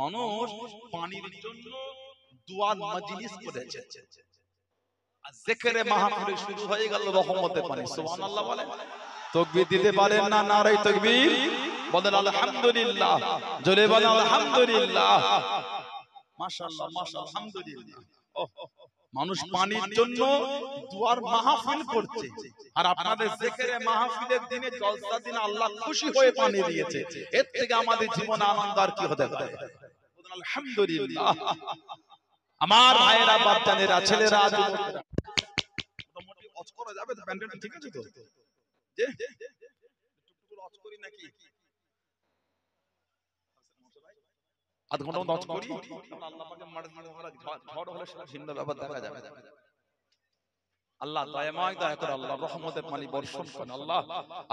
মানুষ পানির জন্য দুয়ার মাজলিস করেছে, আর জিকিরে মাহফিল শুরু হয়ে গেল রহমতের পানি। সুবহানাল্লাহ বলেন। তাকবীর দিতে পারেন না? নারায়ে তাকবীর বলেন আলহামদুলিল্লাহ, জোরে বলেন আলহামদুলিল্লাহ। মাশাআল্লাহ মাশাআল্লাহ আলহামদুলিল্লাহ। মানুষ পানির জন্য দুয়ার মাহফিল করছে, আর আপনাদের জিকিরে মাহফিলের দিনে জলসা দিনে আল্লাহ খুশি হয়ে পানি দিয়েছে। এর থেকে আমাদের জীবনে আনন্দ আর কি হতে পারে? বলেন আলহামদুলিল্লাহ। আমার ভাইয়েরা, বাচ্চারা, ছেলেরা, যুবকেরা, মোটামুটি অজ করা যাবে তো? প্যান্ডেলটা ঠিক আছে তো? যে টুকটুক অজ করি নাকি? আধ ঘন্টা অজ করি। আল্লাহ পাকের ঝড় হলে সেটা ভিন্ন ব্যাপার, দেখা যাবে। আল্লাহ দয়াময়, দয়া করে আল্লাহ রহমতের পানি বর্ষণ করেন। আল্লাহ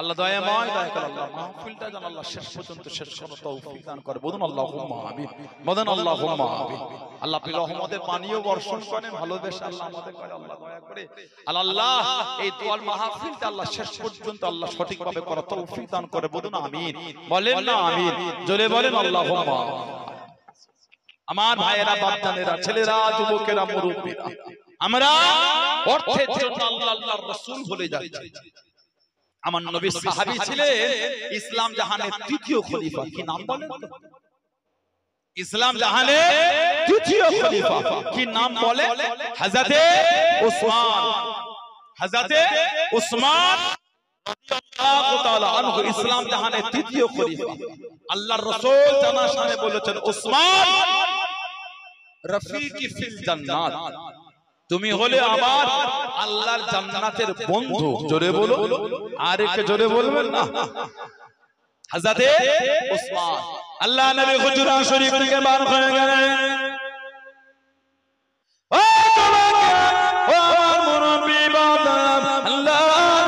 আল্লাহ দয়াময়, দয়া করে আল্লাহ মাহফিলটা যেন আল্লাহ শেষ পর্যন্ত শেষ করার তৌফিক দান করে। বলুন আল্লাহুম্মা আমিন, বলেন আল্লাহুম্মা আমিন। আল্লাহ আপনি রহমতের পানিও বর্ষণ করেন, ভালোবেসে আল্লাহ আমাদের করে আল্লাহ দয়া করে আল্লাহ এই দোয়ার মাহফিলটা আল্লাহ শেষ পর্যন্ত আল্লাহ সঠিকভাবে করার তৌফিক দান করে। বলুন আমিন, বলেন না আমিন, জোরে বলেন আল্লাহুম্মা। আমার ভাইয়েরা, বাচ্চারা, ছেলেরা, যুবকেরা, মুরব্বীরা, আমরা অর্থের জন্য আল্লাহ আল্লাহর রাসূল বলে যাচ্ছি। আমার নবী সাহাবী ছিলেন ইসলাম জাহানের তৃতীয় খলিফা। কি নাম বলেন তো? ইসলাম জাহানের তৃতীয় খলিফা কি নাম বলে? হযরতে উসমান। হযরতে উসমান রাদিয়াল্লাহু তাআলা আনহু ইসলাম জাহানের তৃতীয় খলিফা। আল্লাহর রাসূল জানা শানে বলেছেন, উসমান রফিকি ফিল জান্নাত, তুমি হলে আমার আল্লাহর জান্নাতের বন্ধু। জোরে বলো, আর একটু জোরে বলবেন না? হযরতে উসমান। আল্লাহ নবী হুজরা শরীফ থেকে বার হয়ে গেলেন। ও আমার মুরব্বি বাবা, আল্লাহ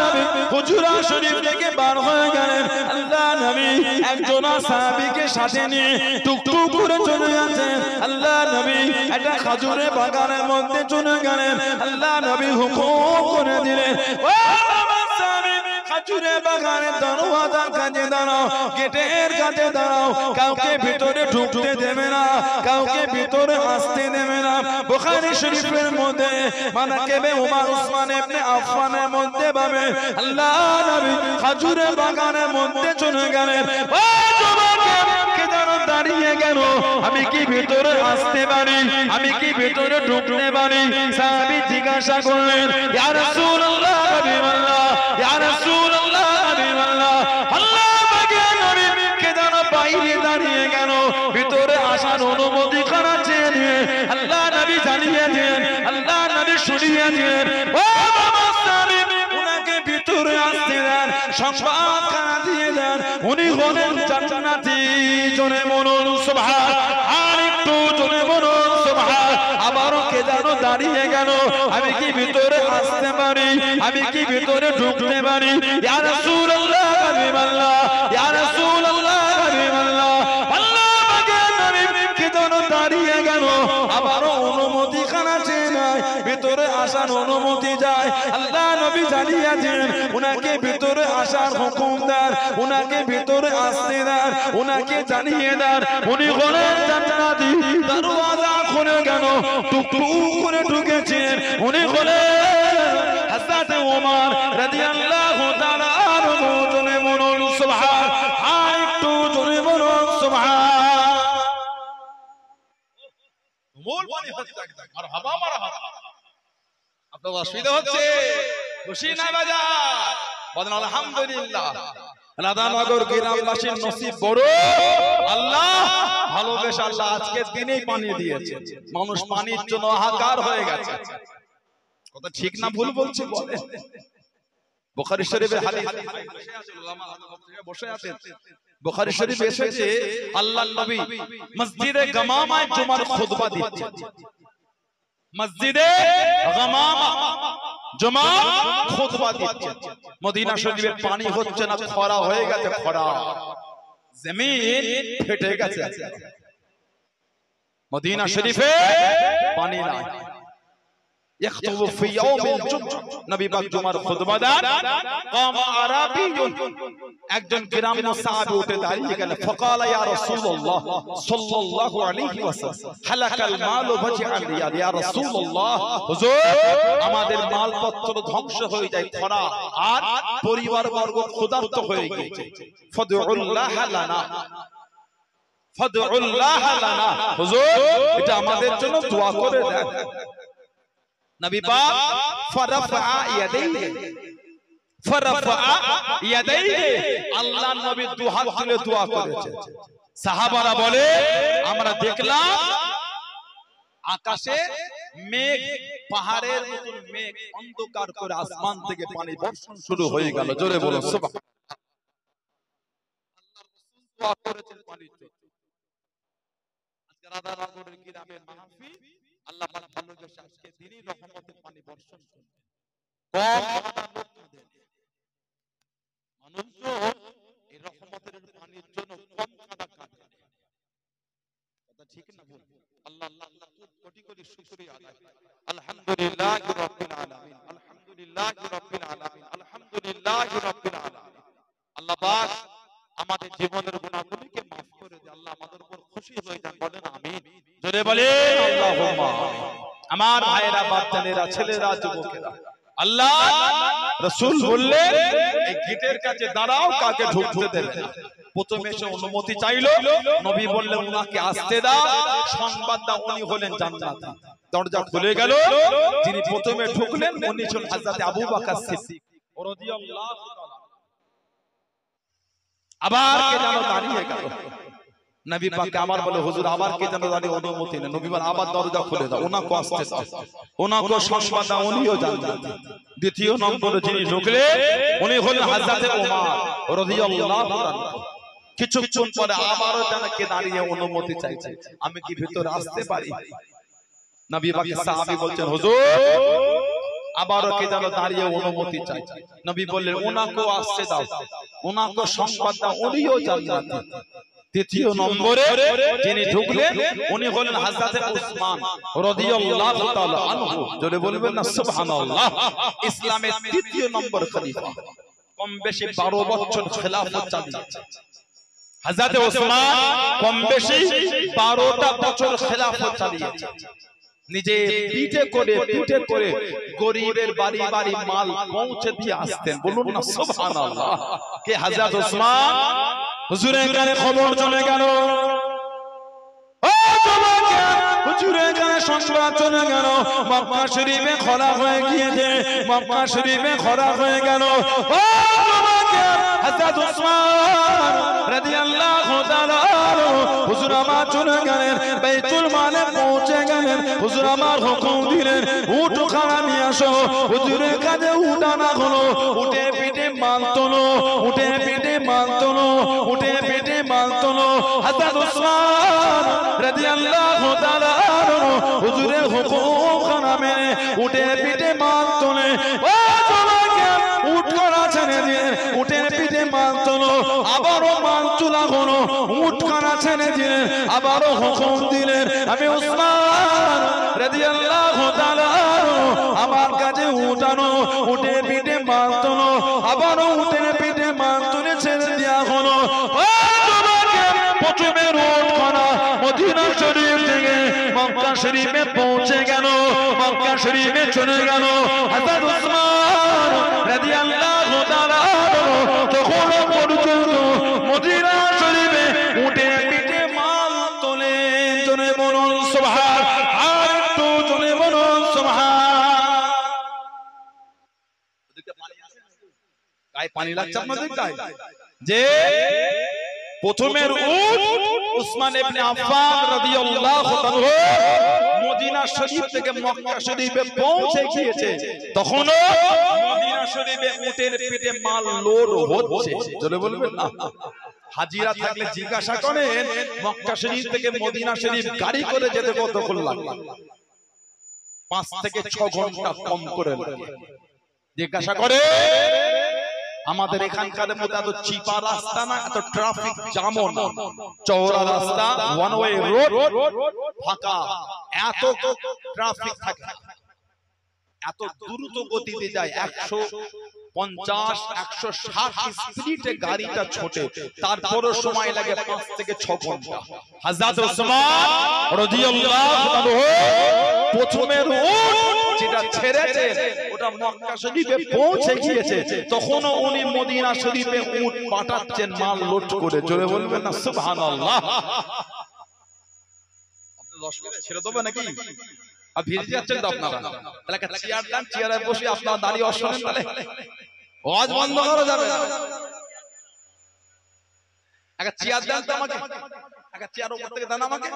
নবী হুজরা শরীফ থেকে বার হয়ে গেলেন। আল্লাহ নবী একজন সাহাবীকে সাথে নিয়ে টুকটুক করে চলে যাচ্ছেন। আল্লাহ নবী একটা খেজুরের বাগানের মধ্যে চলে গেলেন। আল্লাহ নবী হুকুম করে দিলেন, ও আমার সাহাবী, খেজুরের বাগানের দরওয়াজার কাছে দাঁড়াও, গেটের কাছে দাঁড়াও, কাউকে ভিতরে ঢুকতে দেবে না, কাউকে ভিতরে আসতে দেবে না। বুখারী শরীফের মধ্যে মানাকিবে উমর উসমান ইবনে আফফানের মধ্যে পাবে আল্লাহ নবী খেজুরের বাগানের মধ্যে চলে গেলেন। ও যুবক, কে যেন দাঁড়িয়ে গেল, আমি কি ভিতরে আসতে পারি? আমি কি ভিতরে ঢুকতে পারি? সাহাবী জিজ্ঞাসা করলেন, ইয়া রাসূলুল্লাহ, হাবিবাল্লাহ, ইয়া রাসূলুল্লাহ, হাবিবাল্লাহ, আল্লাহ পাকের নবী কে যেন বাইরে দাঁড়িয়ে গেল, ভিতরে আসার অনুমতি করা চেয়ে নিয়ে আল্লাহ নবী জানিয়ে দিলেন, আল্লাহ নবী শুনিয়ে দিলেন, ও বাবা সাহাবী, উনাকে ভিতরে আসতে দেন, সংবাদ কারা দিয়ে দেন, উনি হলেন জান্নাতি। জোরে বলুন সুবহান, আর একটু জোরে বলুন সুবহান। আবারও কে যেন দাঁড়িয়ে গেল, আমি কি ভিতরে আসতে পারি? আমি কি ভিতরে ঢুকতে পারি? ইয়া রাসূলুল্লাহ, হাবিবাল্লাহ, ইয়া রাসূলুল্লাহ, হাবিবাল্লাহ, আল্লাহ পাকের নবী কে যেন দাঁড়িয়ে গেল, আবারও অনুমতি কানা চেয়ে নেয়, ভিতরে আসার অনুমতি যায়। আল্লাহ নবী জানিয়ে দেন, উনাকে ভিতরে আসার হুকুম দেন, উনাকে ভিতরে আসতে দেন, উনাকে জানিয়ে দেন, উনি হলেন জান্নাতি। দরওয়াজা খুলে গেল, টুকটুক করে ঢুকেছেন, উনি হলেন হযরতে ওমর রাদিয়াল্লাহু তাআলা আনহু। জোরে বলুন সুবহান, আর একটু জোরে বলুন সুবহান। মূল পানি হচ্ছে মারহাবা মারহাবা। আপনার অসুবিধা হচ্ছে? খুশি না বাজার? বলেন আলহামদুলিল্লাহ। রাধানগর গ্রামবাসীর নসিব বড়, আল্লাহ ভালোবেসে আল্লাহ আজকের দিনেই পানি দিয়েছে। মানুষ পানির জন্য হাহাকার হয়ে গেছে। কথা ঠিক না ভুল বলছি? বলেন। বুখারী শরীফের হাদিস, বসে আছেন, বুখারী শরীফে এসেছে আল্লাহর নবী মসজিদে গামামায় জুমার খুতবা দিচ্ছেন। মসজিদে গামামা জুমার খুতবা দিচ্ছেন। মদিনা শরীফের পানি হচ্ছে না, খরা হয়ে গেছে, খরা, জমিন ফেটে গেছে। মদিনা শরীফে পানি নাই। يخطب في يوم الجمعة নবী পাক জুমার খুতবা দেন قام عربي একজন গ্রাম্য সাহাবী উঠে দাঁড়িয়ে গেল فقال يا رسول الله صلى الله عليه وسلم هلك المال وجعل يا رسول الله হুজুর আমাদের মালপত্র ধ্বংস হয়ে যায় খরা আর পরিবারবর্গ ক্ষুধার্ত হয়ে গিয়েছে ফাদউল্লাহ লানা ফাদউল্লাহ লানা হুজুর এটা আমাদের জন্য দোয়া করে দেন নবী পাক ফারাফা ইয়াদাইহি আল্লাহর নবী দুই হাত তুলে দোয়া করেছে সাহাবারা বলে আমরা দেখলাম আকাশে মেঘ পাহাড়ের মতন মেঘ অন্ধকার করে আসমান থেকে পানি বর্ষণ শুরু হয়ে গেল জোরে বলো সুবহানাল্লাহ আল্লাহর রাসূল দোয়া করেছেন পানির জন্য আজকে রাধানগরের গ্রামের মাহফিল আল্লাহ পাক ভালোবেসে আজকে দিনই রহমতের পানি বর্ষণ করবেন কম মানুষ এই রহমতের পানির জন্য কম কাঁদা কাঁদে কথা ঠিক না বল আল্লাহ আল্লাহ আল্লাহ কোটি কোটি শুকরিয়া আদায় আলহামদুলিল্লাহি রাব্বিল আলামিন আলহামদুলিল্লাহি রাব্বিল আলামিন আলহামদুলিল্লাহি রাব্বিল আলামিন আল্লাহ পাক আমাদের জীবনের গুনাহগুলোকে maaf করে দে আল্লাহ আমাদের উপর খুশি হয়ে যান বলেন আমিন জোরে বলেন আল্লাহুম্মা আমার ভাইরা বাচ্চারা ছেলেরা যুবকেরা আল্লাহ রাসূল বললেন এই গেটের কাছে দাঁড়াও কাকে ঢুকতে দেবে না প্রথমে এসে অনুমতি চাইলো নবী বললেন উনাকে আসতে দাও সংবাদ দাও উনি হলেন জান্নাতি দরজা খুলে গেল যিনি প্রথমে ঢুকলেন উনি ছিলেন হযরত আবু বকর সিদ্দিক রাদিয়াল্লাহু তাআলা আবার কে যেন দাঁড়িয়ে গেল নবী পাক আবার বলে হুজুর আবার কে যেন দাঁড়িয়ে অনুমতি নেন নবী বলেন আবার দরজা খুলে দাও ওনাকে আসতে দাও ওনাকে সংবাদ দাও উনিও জান্নাতি দ্বিতীয় নম্বরে যিনি ঢুকলেন উনি হলেন হযরত ওমর রাদিয়াল্লাহু তাআলা কিছুক্ষণ পরে আবারও যেন কে দাঁড়িয়ে অনুমতি চাইছে আমি কি ভিতরে আসতে পারি নবী পাক সাহাবী বলছেন হুজুর আবারও কে যেন দাঁড়িয়ে অনুমতি চাই নবী বললেন ওনাকেও আসতে দাও ওনাকে সংবাদ দাও উনিও জান্নাতি তৃতীয় নম্বরে যিনি ঢুকলেন উনি হলেন হযরত উসমান রাদিয়াল্লাহু তাআলা আনহু জোরে বলবেন না সুবহানাল্লাহ ইসলামের তৃতীয় নম্বর খলিফা কম বেশি 12 বছর খেলাফত চালিয়েছে হযরত উসমান কম বেশি 12টা বছর খেলাফত চালিয়েছে নিজে পিঠে করে গরিবের বাড়ি বাড়ি মাল পৌঁছে দিয়ে আসতেন বলুন না সুবহানাল্লাহ কে হযরত উসমান হুজুরের কানে খবর চলে গেল ও জমাকে হুজুরের কানে সংবাদ চলে গেল মক্কা শরীফে খরা হয়ে গিয়েছে মক্কা শরীফে খরা হয়ে গেল ও জমাকে হযরত উসমান রাদিয়াল্লাহু তাআলা হুজুর আমার চলে গেলেন বাইতুল মালে পৌঁছে গেলেন হুজুর আমার হুকুম দিলেন উট খানা নিয়ে আসো হুজুরের কাছে উট আনা হলো উটে পিঠে মাল তোলো উটে পিঠে মাল তোলো উটে পিঠে মাল তোলো হযরত উসমান রাদিয়াল্লাহু তাআলা হুজুরের হুকুম খানা মেনে উটে পিঠে মাল তোলে ও তোমাকে উট করা ছেড়ে দিয়ে উটের পিঠে মাল তোলো আবারও মাল তোলা হলো উট করা ছেড়ে দিয়ে আবারও হুকুম দিলেন আমি উসমান রাদিয়াল্লাহু তাআলা আমার কাছে উঠানো উটের পিঠে মাল তোলো আবারও উটের পিঠে মাল তুলে ছেড়ে দেওয়া হলো ও তোমাকে প্রথমে রোড করা মদিনা শরীফ থেকে মক্কা শরীফে পৌঁছে গেল মক্কা শরীফে চলে গেল হযরত উসমান রাদিয়াল্লাহু তাআলা তখন পর্যন্ত মদিনা শরীফে উটে পিঠে মাল তোলে জনে বলুন সুবহান আর একটু জনে বলুন সুবহান ওদিকে পানি আছে গায়ে পানি লাগছে আপনাদের গায়ে যে প্রথমের উট উসমান ইবনে আফফান রাদিয়াল্লাহু তাআলা মদিনা শরীফ থেকে মক্কা শরীফে পৌঁছে গিয়েছে তখনও মদিনা শরীফে উটের পেটে মাল লোড হচ্ছে জোরে বলবেন না হাজিরা থাকলে জিজ্ঞাসা করেন মক্কা শরীফ থেকে মদিনা শরীফ গাড়ি করে যেতে কতক্ষণ লাগে 5 থেকে 6 ঘন্টা কম করে লাগে জিজ্ঞাসা করে আমাদের এখানকার মধ্যে এত চিপা রাস্তা না এত ট্রাফিক জ্যামও না চওড়া রাস্তা ওয়ান ওয়ে রোড ফাঁকা এত ট্রাফিক থাকে এত দ্রুত গতিতে যায় 150 160 স্পিডে গাড়িটা ছোটে, তারপরও সময় লাগে 5 থেকে 6 ঘন্টা। হযরত ওসমান রাদিয়াল্লাহু আনহু প্রথমের উট যেটা ছেড়েছে ওটা মক্কা শরীফে পৌঁছে গিয়েছে, তখনও উনি মদিনা শরীফে উট পাঠাচ্ছেন মাল লোড করে। জোরে বলবেন না সুবহানাল্লাহ। আপনি 10 মিনিট ছেড়ে দেবেন নাকি? আর ভিড়ে যাচ্ছেন তো আপনারা, তাহলে একটা চেয়ার দেন, চেয়ারে বসে আপনারা দাঁড়িয়ে শুনেন, তাহলে আওয়াজ বন্ধ করা যাবে না। একটা চেয়ার দেন তো আমাকে, একটা চেয়ার উপর থেকে দেন আমাকে,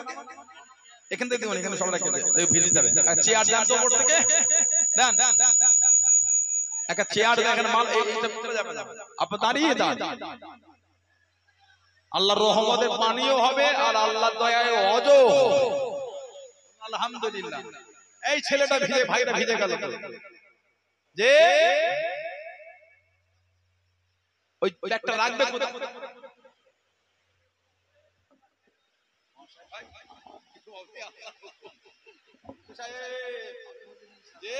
এখান থেকে দিবেন, এখানে সব রাখতে দেন, ভিড়ে যাবে। একটা চেয়ার দেন তো উপর থেকে দেন, একটা চেয়ার দেন, এখানে মাল এইটা ভিতরে যাবে না, আপনি দাঁড়িয়ে দেন। আল্লাহর রহমতে পানিও হবে আর আল্লাহর দয়ায় অজও। আলহামদুলিল্লাহ। এই ছেলেটা ভিজে, ভাইরা ভিজে গেল যে ওই ব্যাগটা রাখবে কোথায়? যে